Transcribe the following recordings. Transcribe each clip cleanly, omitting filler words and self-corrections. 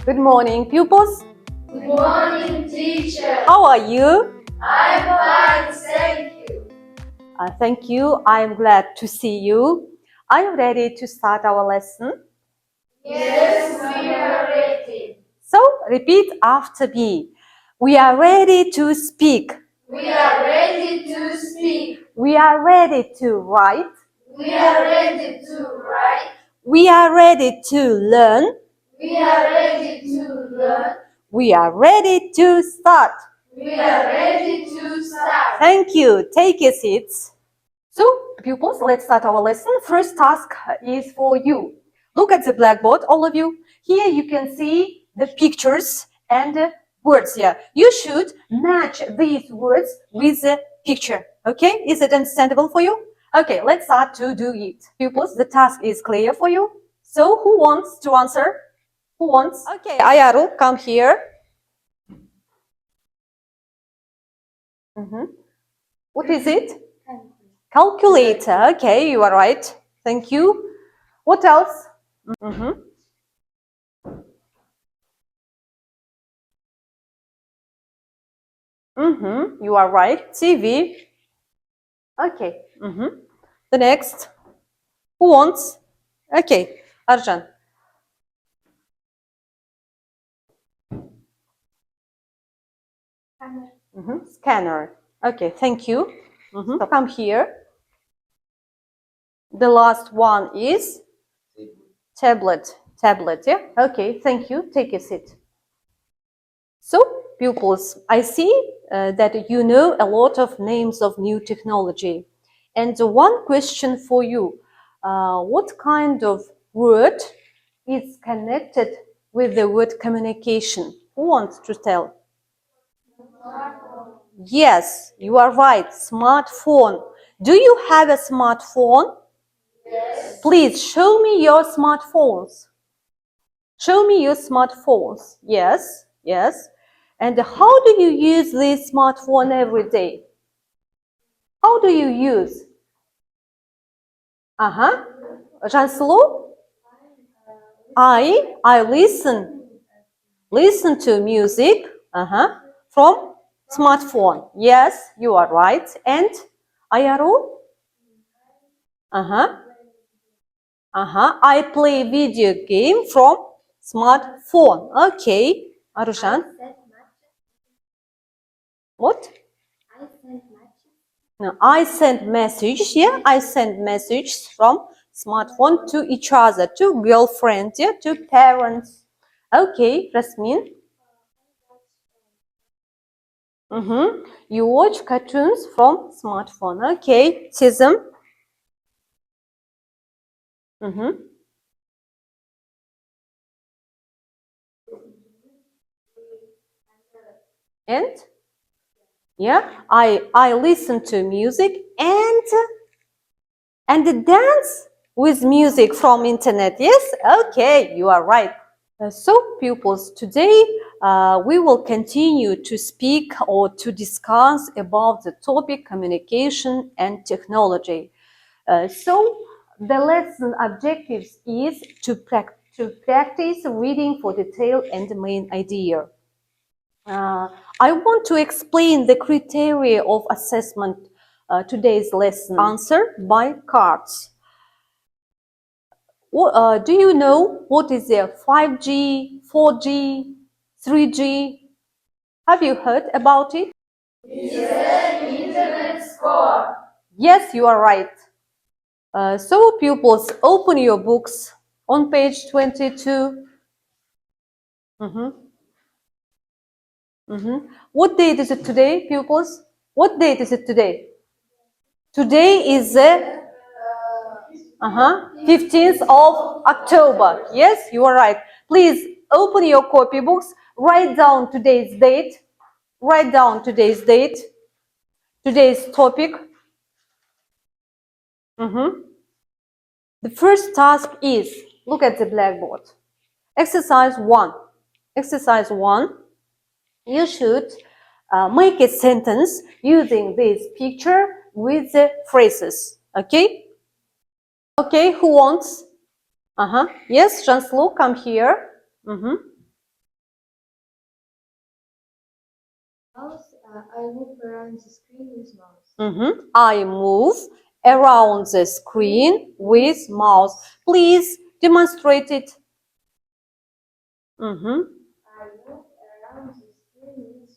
Good morning, pupils. Good morning, teacher. How are you? I'm fine, thank you. Thank you. I'm glad to see you. Are you ready to start our lesson? Yes, we are ready. So, repeat after me. We are ready to speak. We are ready to speak. We are ready to write. We are ready to write. We are ready to learn. We are ready to learn. We are ready to start. We are ready to start. Thank you. Take your seats. So, pupils, let's start our lesson. First task is for you. Look at the blackboard, all of you. Here you can see the pictures and the words here. You should match these words with the picture. Okay? Is it understandable for you? Okay, let's start to do it. Pupils, the task is clear for you. So, who wants to answer? Who wants? Okay, Ayaru, come here. What is it? Calculator. Okay, you are right. Thank you. What else? You are right. TV. Okay. The next. Who wants? Okay, Arjan. Scanner. Okay, thank you. So come here. The last one is tablet. Tablet, yeah? Okay, thank you. Take a seat. So, pupils, I see that you know a lot of names of new technology. And one question for you. What kind of word is connected with the word communication? Who wants to tell? Yes, you are right. Smartphone. Do you have a smartphone? Yes. Please show me your smartphones. Show me your smartphones. Yes, yes. And how do you use this smartphone every day? How do you use? Jansulu? I listen to music from smartphone. Yes, you are right. And Ayaru? I play video game from smartphone. Okay. Arushan? What? No, I send messages. Yeah, I send messages from smartphone to each other, to girlfriends, yeah, to parents. Okay, Rasmin. You watch cartoons from smartphone. Okay, Tizm. And yeah, I listen to music and dance with music from internet. Yes, okay, you are right. So, pupils, today we will continue to speak or to discuss about the topic communication and technology. So, the lesson objectives is to practice reading for detail and the main idea. I want to explain the criteria of assessment today's lesson. Answer by cards. Do you know what is the 5G, 4G, 3G? Have you heard about it? It's an internet score. Yes, you are right. So pupils, open your books on page 22. What date is it today, pupils? What date is it today? Today is the 15th of October. Yes, you are right. Please open your copybooks, write down today's date, write down today's date, today's topic. The first task is, look at the blackboard. Exercise 1. Exercise 1. You should make a sentence using this picture with the phrases. Okay? Okay, who wants? Yes, Janslu, come here. Mouse. I move around the screen with mouse. I move around the screen with mouse. Please demonstrate it. I move around the screen with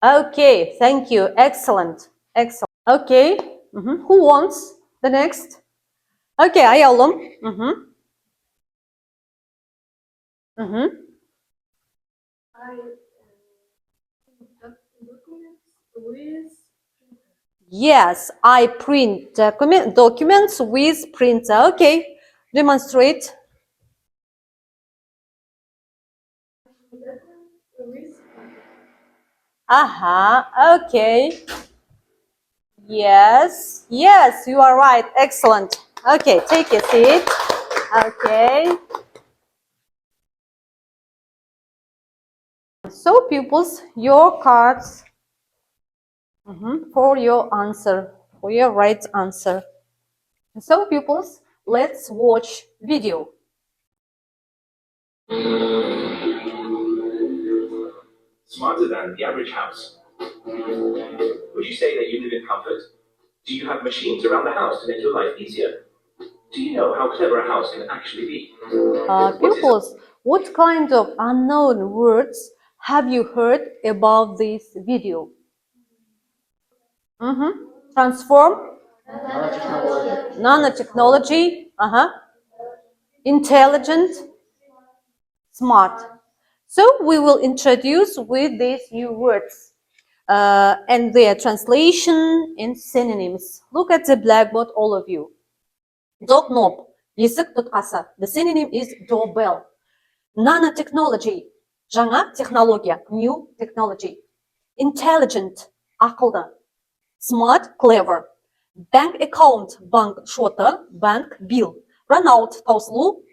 mouse. Okay, thank you. Excellent. Excellent. Okay. Who wants the next? Okay, ayalım. I documents with printer. Yes, I print documents with printer. Okay, demonstrate. With Okay. Yes, yes, you are right. Excellent. Okay, take a seat. Okay. So, pupils, your cards for your answer, for your right answer. So, pupils, let's watch video. Smarter than the average house. Would you say that you live in comfort? Do you have machines around the house to make your life easier? Do you know how clever a house can actually be? Pupils, what kind of unknown words have you heard about this video? Transform, nanotechnology, intelligent, smart. So we will introduce with these new words and their translation and synonyms. Look at the blackboard, all of you. Doorknob, есік тұтқасы. The synonym is doorbell. Nanotechnology, жаңа технология, new technology. Intelligent, ақылды. Smart, clever. Bank account, bank шоты, bank bill. Run out, таусылу.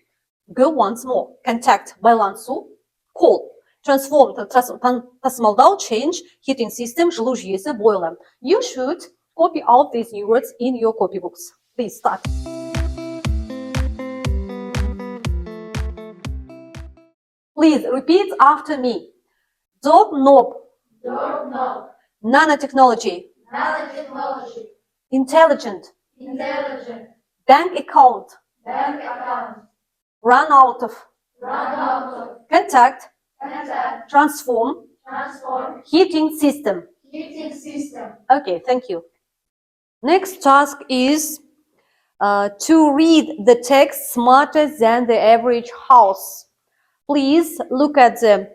Go once more. Contact, байланысу. Call. Transform, тасымалдау, change, heating system, жылу жүйесі, boiler. You should copy out these new words in your copybooks. Please start. Please repeat after me. Doorknob. doorknob. Nanotechnology. Nanotechnology. Intelligent. Intelligent. Bank account. Bank account. Run out of. Run out of. Contact. Contact. Transform. Transform. Heating system. Heating system. Okay, thank you. Next task is to read the text smarter than the average house. Please look at the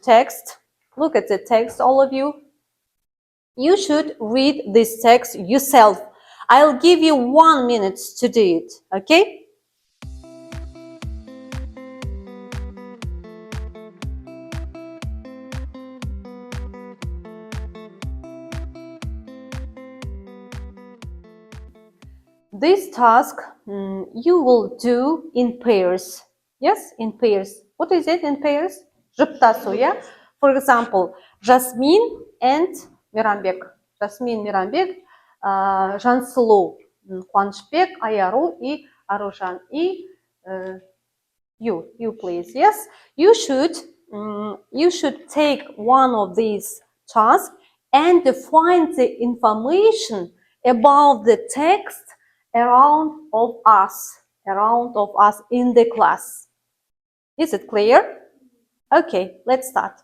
text. Look at the text, all of you. You should read this text yourself. I'll give you 1 minute to do it, okay? This task you will do in pairs. Yes, in pairs. What is it in pairs? Жұптасу, yeah? For example, Jasmine and Мирамбек. Jasmine, Мирамбек, Жансұлу, Қуанышбек, Аяру и Аружан. И you please. Yes, you should take one of these tasks and find the information about the text around of us in the class. Is it clear? Okay, let's start.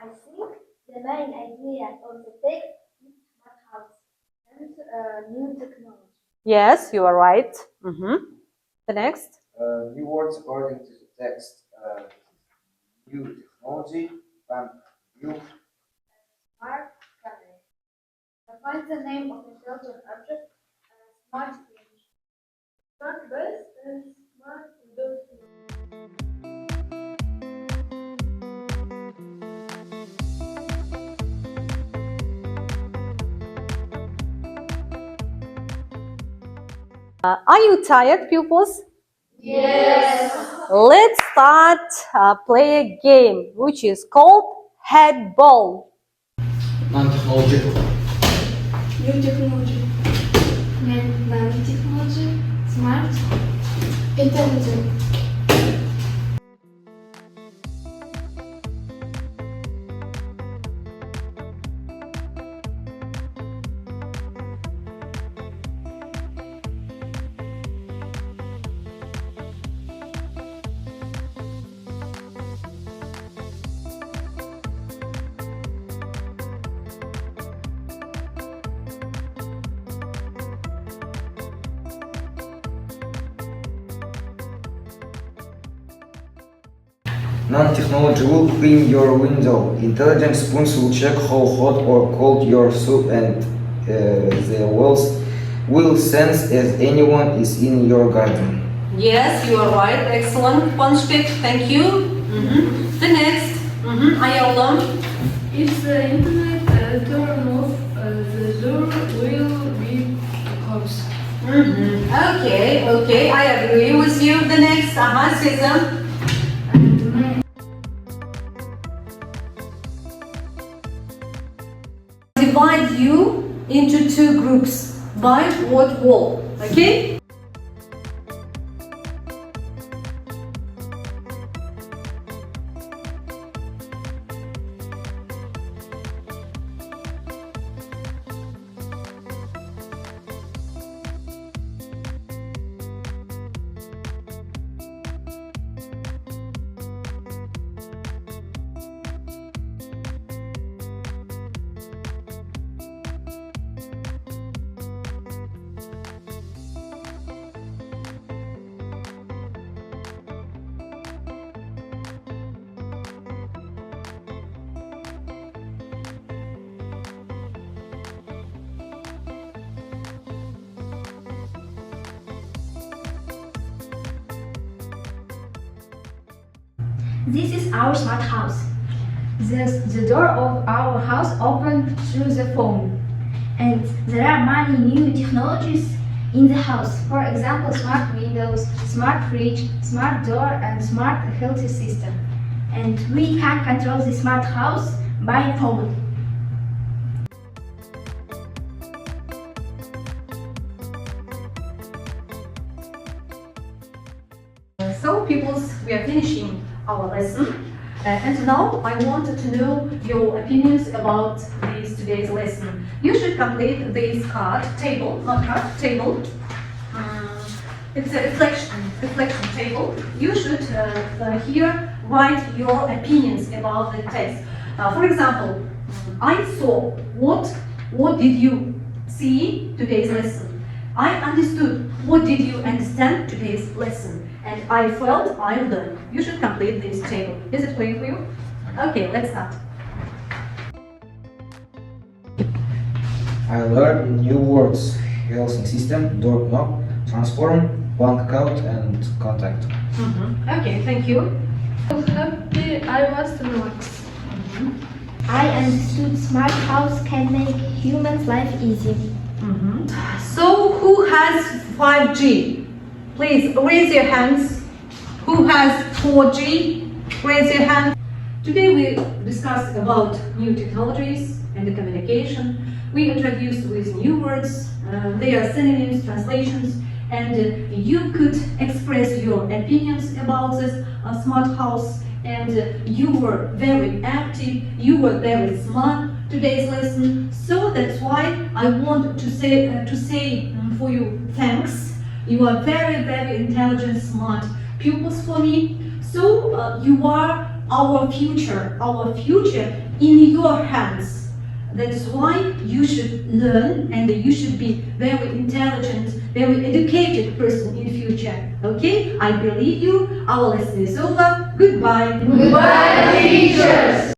I think the main idea of the text is smart house and new technology. Yes, you are right. The next. New words according to the text. New technology, bank, new. Smart camera. Find the name of the shelter object. Smart fridge. Smart bus and smart Are you tired, pupils? Yes. Let's start play a game which is called headball. Non-technological. New technology. Nanotechnology. Smart. Intelligent. Non-technology will clean your window. Intelligent spoons will check how hot or cold your soup, and the walls will sense if anyone is in your garden. Yes, you are right. Excellent. Punchpick, thank you. The next. Ayalım. If the internet turn off, the door will be closed. Okay, I agree with you. The next. Sezam. Divide you into two groups by what wall, okay? This is our smart house. The door of our house opened through the phone. And there are many new technologies in the house. For example, smart windows, smart fridge, smart door, and smart healthy system. And we can control the smart house by phone. So, pupils, we are finishing our lesson. And now I wanted to know your opinions about today's lesson. You should complete this card table, not card, table. It's a reflection table. You should here write your opinions about the text. For example, I saw. What did you see today's lesson? I understood. What did you understand today's lesson? And I felt I learned. You should complete this table. Is it clear for you? Okay, let's start. I learned new words: healthy system, door knob, transform, blank out, and contact. Okay, thank you. How happy I was to relax. I understood smart house can make humans' life easy. So, who has 5G? Please raise your hands. Who has 4G? Raise your hand. Today we discuss about new technologies and the communication. We introduced with new words. They are synonyms, translations, and you could express your opinions about this smart house. And you were very active. You were very smart today's lesson. So that's why I want to say for you thanks. You are very, very intelligent, smart pupils for me. So you are our future in your hands. That is why you should learn and you should be very intelligent, very educated person in future. Okay? I believe you. Our lesson is over. Goodbye. Goodbye, teachers.